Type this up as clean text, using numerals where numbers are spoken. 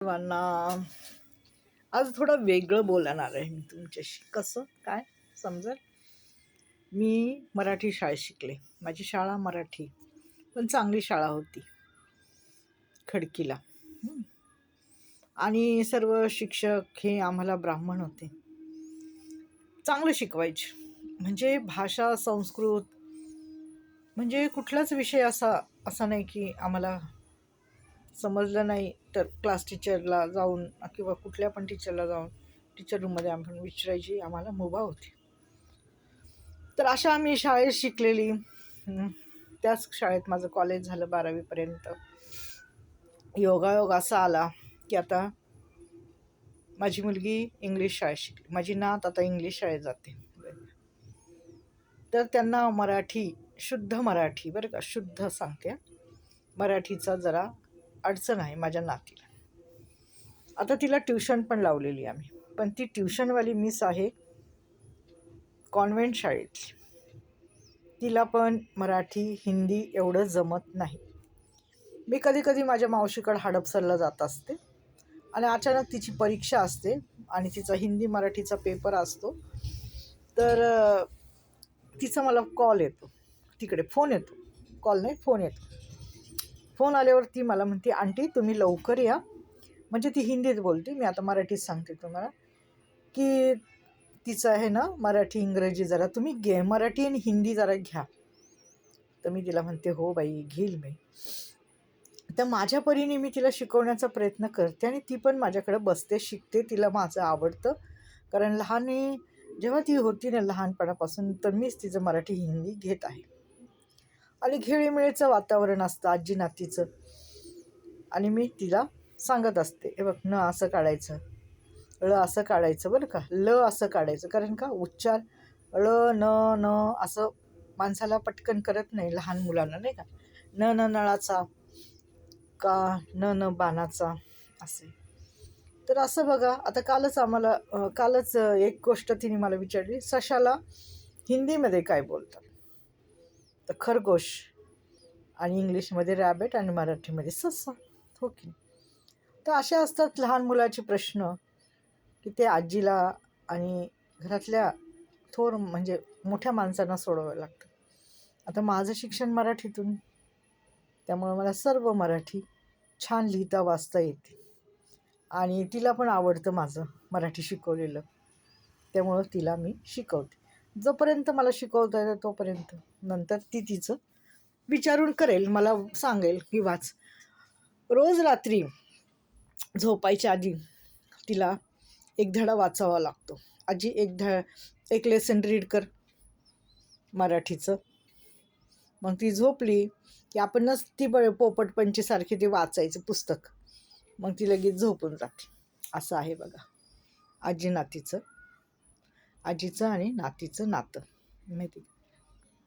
सर्वांना आज थोडं वेगळं बोलणार आहे मी तुमच्याशी. कसं काय समजेल? मी मराठी शाळेत शिकले. माझी शाळा मराठी, पण चांगली शाळा होती खडकीला. आणि सर्व शिक्षक हे आम्हाला ब्राह्मण होते. चांगलं शिकवायचे. म्हणजे भाषा, संस्कृत, म्हणजे कुठलाच विषय असा नाही की आम्हाला समजलं नाही तर क्लास टीचरला जाऊन किंवा कुठल्या पण टीचरला जाऊन टीचर रूममध्ये आपण विचारायची आम्हाला मुभा होती. तर अशा आम्ही शाळेत शिकलेली. त्याच शाळेत माझं कॉलेज झालं 12वीपर्यंत. योगायोग असा आला की आता माझी मुलगी इंग्लिश शाळेत शिकली. माझी नात आता इंग्लिश शाळेत जाते. तर त्यांना मराठी, शुद्ध मराठी, बरं का, शुद्ध सांगते, मराठीचा जरा अडचण आहे माझ्या नातीला. आता तिला ट्युशन पण लावलेली आम्ही, पण ती ट्युशनवाली मिस आहे कॉन्व्हेंट शाळेतली. तिला पण मराठी, हिंदी एवढं जमत नाही. मी कधी कधी माझ्या मावशीकडे हडपसरला जात असते आणि अचानक तिची परीक्षा असते आणि तिचा हिंदी मराठीचा पेपर असतो. तर तिचा मला कॉल येतो, तिकडे फोन येतो, कॉल नाही फोन येतो. फोन आल्यावर ती मला म्हणते, आंटी तुम्ही लवकर या. म्हणजे ती हिंदीत बोलते, मी आता मराठीत सांगते तुम्हाला, की तिचं आहे ना मराठी इंग्रजी जरा तुम्ही मराठी आणि हिंदी जरा घ्या. तर मी तिला म्हणते हो बाई घेईल मी. तर माझ्या परीने मी तिला शिकवण्याचा प्रयत्न करते आणि ती पण माझ्याकडे बसते, शिकते. तिला माझं आवडतं, कारण जेव्हा ती होती ना लहानपणापासून, तर मीच तिचं मराठी हिंदी घेत आहे. आणि खेळीमेळीचं वातावरण असतं आजी नातीचं. आणि मी तिला सांगत असते, हे बघ न असं काढायचं, ळ असं काढायचं, बरं का, ल असं काढायचं. कारण का उच्चार ळ न न असं माणसाला पटकन करत नाही, लहान मुलांना नाही का. न न नळाचा का न न बाणाचा असे. तर असं बघा, आता कालच एक गोष्ट तिने मला विचारली, सशाला हिंदीमध्ये काय बोलतात? तर खरगोश, आणि इंग्लिशमध्ये रॅबिट, आणि मराठीमध्ये ससा. हो की. तर असे असतात लहान मुलाचे प्रश्न की ते आजीला आणि घरातल्या थोर म्हणजे मोठ्या माणसांना सोडवावं लागतं. आता माझं शिक्षण मराठीतून, त्यामुळं मला सर्व मराठी छान लिहिता वाचता येते. आणि तिला पण आवडतं माझं मराठी शिकवलेलं, त्यामुळं तिला मी शिकवते. जोपर्यंत मला शिकवता येतं तोपर्यंत. नंतर ती तिचं विचारून करेल, मला सांगेल की वाच. रोज रात्री झोपायच्या आधी तिला एक धडा वाचावा लागतो. आजी एक लेसन रीड कर मराठीचं. मग ती झोपली की आपणच ती पोपट पंचीसारखी ते वाचायचं पुस्तक, मग ती लगेच झोपून जाते. असं आहे बघा आजीचं आणि नातीचं नातं, माहिती.